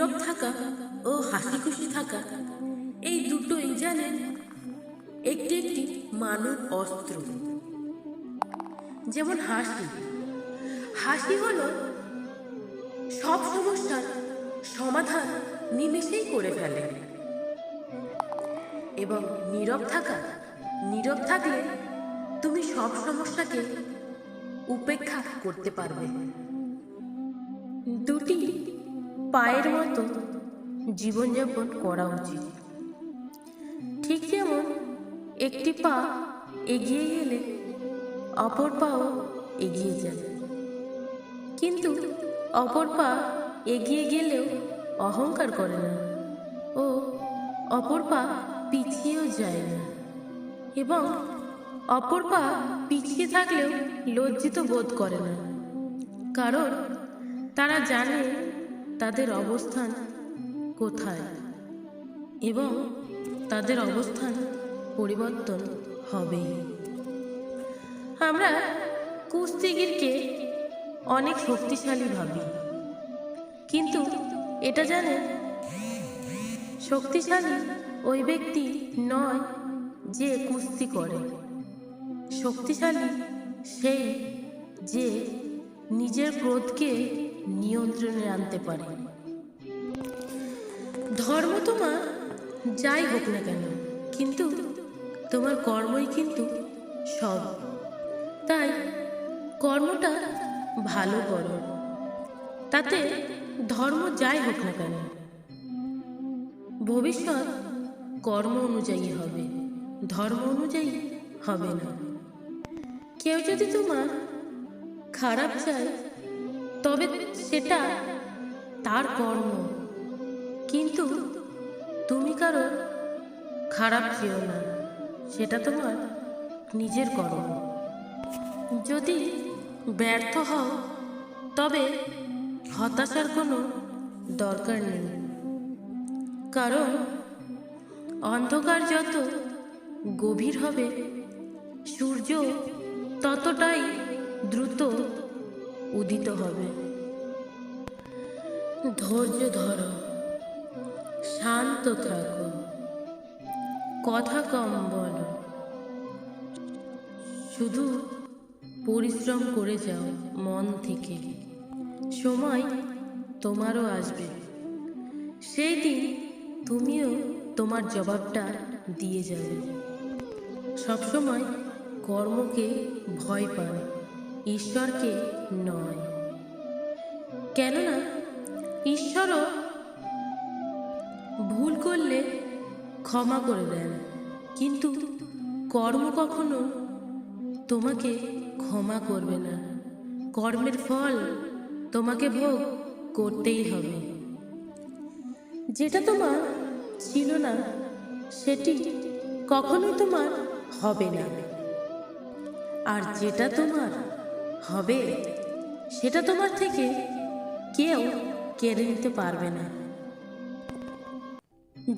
নীরব থাকা ও হাসি খুশি থাকা, এই দুটোই জানেন একটি একটি মানব অস্ত্র। যেমন হাসি, হাসি হলো সব সমস্যার সমাধান নিমেষেই করে ফেলে। এবং নীরব থাকা, নীরব থাকলে তুমি সব সমস্যাকে উপেক্ষা করতে পারবে। দুটি পায়ের মতো জীবনযাপন করা উচিত। ঠিক যেমন একটি পা এগিয়ে গেলে অপর পাও এগিয়ে যায়, কিন্তু অপর পা এগিয়ে গেলেও অহংকার করে না ও অপর পা পিছিয়েও যায় না, এবং অপর পা পিছিয়ে থাকলেও লজ্জিত বোধ করে না, কারণ তারা জানে তাদের অবস্থান কোথায় এবং তাদের অবস্থান পরিবর্তন হবেই। আমরা কুস্তিগিরকে অনেক শক্তিশালী ভাবি, কিন্তু এটা জানে শক্তিশালী ওই ব্যক্তি নয় যে কুস্তি করে, শক্তিশালী সেই যে নিজের ক্রোধকে নিয়ন্ত্রণে আনতে পারে। ধর্ম তোমার যাই হোক না কেন, কিন্তু তোমার কর্মই কিন্তু সব। তাই কর্মটা ভালো করো, তাতে ধর্ম যাই হোক না কেন ভবিষ্যৎ কর্ম অনুযায়ী হবে, ধর্ম অনুযায়ী হবে না। কেউ যদি তোমার খারাপ চায় তবে সেটা তার কর্ম, কিন্তু তুমি কারো খারাপ চেও না, সেটা তোমার নিজের কর্ম। যদি ব্যর্থ হও তবে হতাশার কোনো দরকার নেই, কারণ অন্ধকার যত গভীর হবে সূর্য ততটাই দ্রুত উদিত হবে। ধৈর্য ধরো, শান্ত থাকো, কথা কম বলো, শুধু পরিশ্রম করে যাও মন থেকে। সময় তোমারও আসবে, সেই দিন তুমিও তোমার জবাবটা দিয়ে যাবে। সবসময় কর্মকে ভয় পায়, ঈশ্বরকে নয়, কেননা ঈশ্বরও ভুল করলে ক্ষমা করে দেন, কিন্তু কর্ম কখনো তোমাকে ক্ষমা করবে না। কর্মের ফল তোমাকে ভোগ করতেই হবে। যেটা তোমার ছিল না সেটি কখনোই তোমার হবে না, আর যেটা তোমার হবে সেটা তোমার থেকে কেউ কেড়ে নিতে পারবে না।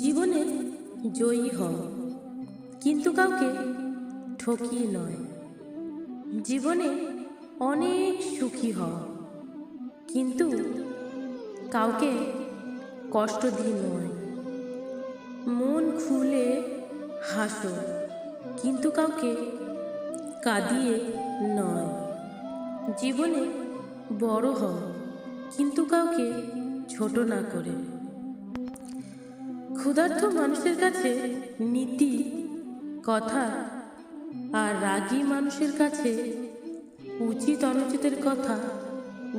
জীবনে জয়ী হও, কিন্তু কাউকে ঠকিয়ে নয়। জীবনে অনেক সুখী হও, কিন্তু কাউকে কষ্ট দিয়ে নয়। মন খুলে হাসো, কিন্তু কাউকে কাঁদিয়ে নয়। জীবনে বড় হও, কিন্তু কাউকে ছোট না করে। ক্ষুধার্ত মানুষের কাছে নীতি কথা, আর রাগী মানুষের কাছে উচিত অনুচিতের কথা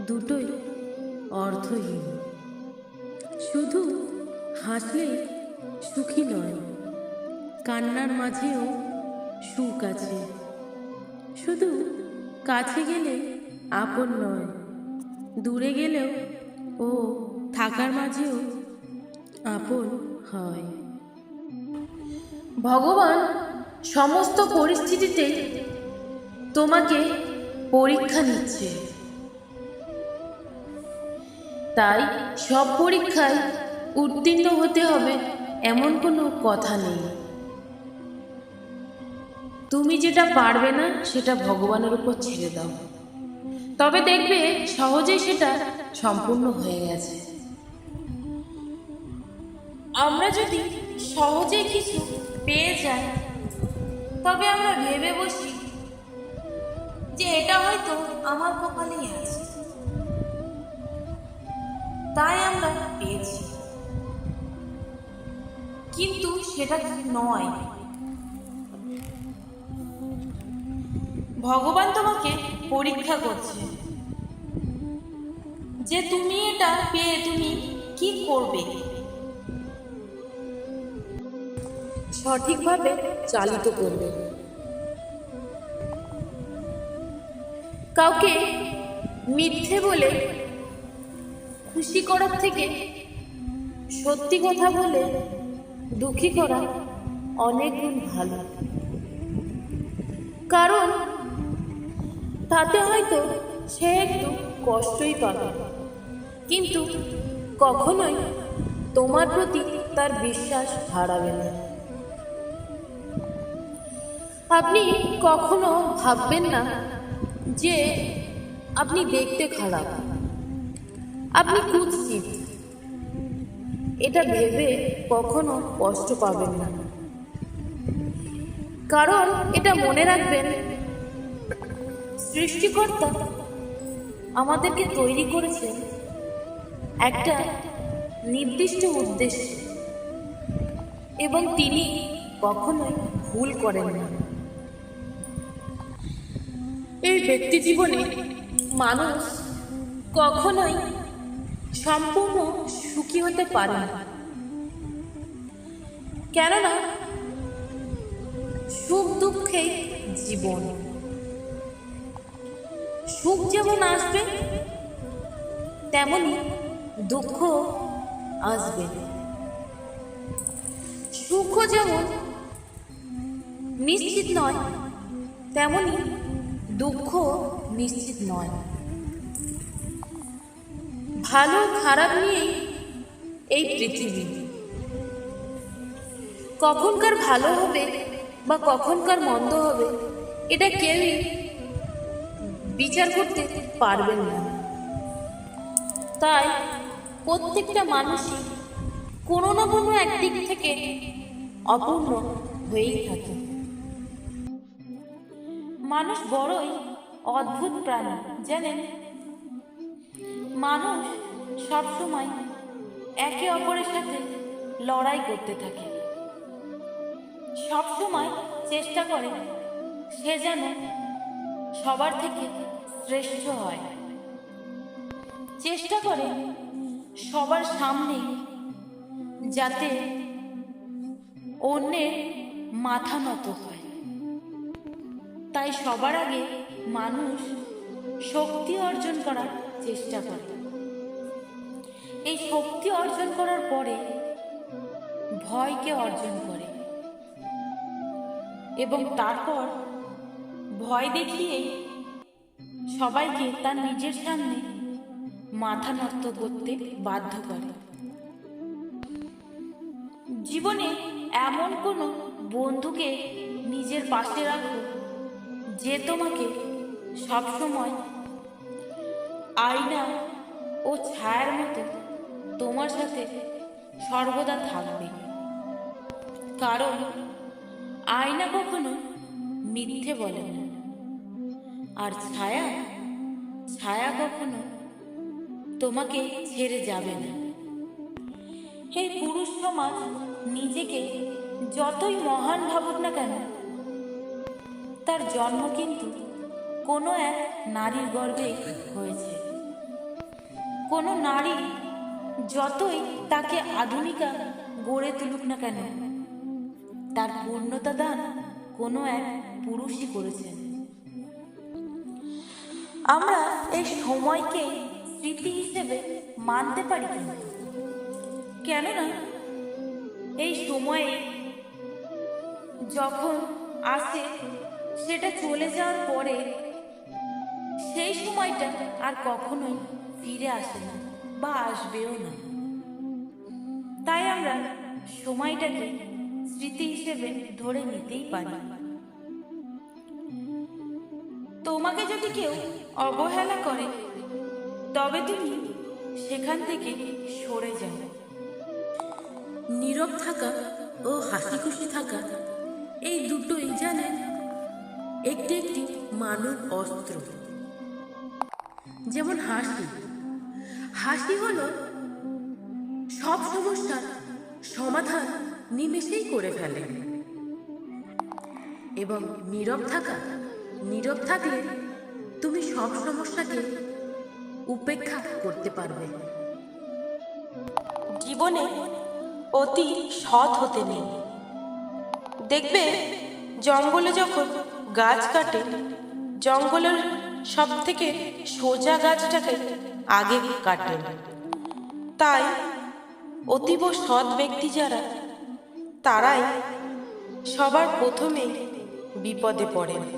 দুটোই অর্থহীন। শুধু হাসলেই সুখী নয়, কান্নার মাঝেও সুখ আছে। শুধু কাছে গেলে আপন নয়, দূরে গেলেও ও থাকার মাঝেও আপন হয়। ভগবান সমস্ত পরিস্থিতিতে তোমাকে পরীক্ষা নিচ্ছে, তাই সব পরীক্ষায় উত্তীর্ণ হতে হবে এমন কোনো কথা নেই। তুমি যেটা পারবে না সেটা ভগবানের উপর ছেড়ে দাও, তবে দেখবে সহজেই সেটা সম্পূর্ণ হয়ে গেছে। আমরা যদি সহজে কিছু পেয়ে যাই, তবে আমরা ভেবে বসি যে এটা হয়তো আমার কপালেই আছে, তাই আমরা পেয়েছি। কিন্তু সেটা নয়। ভগবান তোমাকে পরীক্ষা করছে যে তুমি এটা পেয়ে তুমি কি করবে, সঠিকভাবে চালিত করবে। কাউকে মিথ্যে বলে খুশি করার থেকে সত্যি কথা বলে দুঃখী করা অনেক গুণ ভালো। কারণ তাতে হয়তো সে একটু কষ্টই পাবে, কিন্তু কখনোই তোমার প্রতি তার বিশ্বাস হারাবে না। আপনি কখনো ভাববেন না যে আপনি দেখতে খারাপ, আপনি কুৎসিত, এটা ভেবে কখনো কষ্ট পাবেন না। কারণ এটা মনে রাখবেন, সৃষ্টিকর্তা আমাদেরকে তৈরি করেছেন একটা নির্দিষ্ট উদ্দেশ্যে, এবং তিনি কখনোই ভুল করেন না। এই ব্যক্তি জীবনে মানুষ কখনোই সম্পূর্ণ সুখী হতে পারে না, কেননা সুখ দুঃখেই জীবন। সুখ যেমন আসবে তেমনি দুঃখ আসবে। সুখ যেমন নিশ্চিত নয়, তেমনি দুঃখ নিশ্চিত নয়। ভালো খারাপ নিয়েই এই পৃথিবী। কখনকার ভালো হবে বা কখনকার মন্দ হবে, এটা কেউই বিচার করতে পারবেন না। তাই প্রত্যেকটা মানুষই কোনো না কোনো একদিক থেকে অপূর্ণ হয়েই থাকে। মানুষ বড়ই অদ্ভুত প্রাণী, জানেন? মানুষ সবসময় একে অপরের সাথে লড়াই করতে থাকে, সবসময় চেষ্টা করে সে যেন সবার থেকে শ্রেষ্ঠ হয়, চেষ্টা করে সবার সামনে যাতে অন্যের মাথা নত হয়। তাই সবার আগে মানুষ শক্তি অর্জন করার চেষ্টা করে। এই শক্তি অর্জন করার পরে ভয়কে অর্জন করে, এবং তারপর ভয় দেখিয়ে সবাইকে তার নিজের সামনে মাথা নত করতে বাধ্য করে। জীবনে এমন কোনো বন্ধুকে নিজের পাশে রাখো যে তোমাকে সবসময় আয়না ও ছায়ার মতো তোমার সাথে সর্বদা থাকবে। কারণ আয়না কখনো মিথ্যে বলে না, আর ছায়া ছায়া কখনো তোমাকে ছেড়ে যাবে না। এই পুরুষ সমাজ নিজেকে যতই মহান ভাবুক না কেন, তার জন্ম কিন্তু কোনো এক নারীর গর্ভে হয়েছে। কোনো নারী যতই তাকে আধুনিকা গড়ে তুলুক না কেন, তার পূর্ণতা দান কোনো এক পুরুষই করেছেন। আমরা এই সময়কে স্মৃতি হিসেবে মানতে পারি কিনা? কেননা এই সময়ে যখন আসে সেটা চলে যাওয়ার পরে সেই সময়টা আর কখনোই ফিরে আসে না বা আসবেও না। তাই আমরা সময়টাকে স্মৃতি হিসেবে ধরে নিতেই পারি। তোমাকে যদি কেউ অবহেলা করে, তবে তুমি সেখান থেকে সরে যাও। নীরব নীরব থাকা ও হাসি খুশি থাকা, এই দুটোই জানেন একটি একটি মানব অস্ত্র। যেমন হাসি, হাসি হলো সব সমস্যার সমাধান নিমেষেই করে ফেলে। এবং নীরব থাকা, নীরব থাকলে তুমি সব সমস্যাকে উপেক্ষা করতে পারবে। জীবনে অতি সৎ হতে নেই। দেখবে জঙ্গলে যখন গাছ কাটে, জঙ্গলের সব থেকে সোজা গাছটাকে আগে কাটে। তাই অতীব সৎ ব্যক্তি যারা, তারাই সবার প্রথমে বিপদে পড়েন।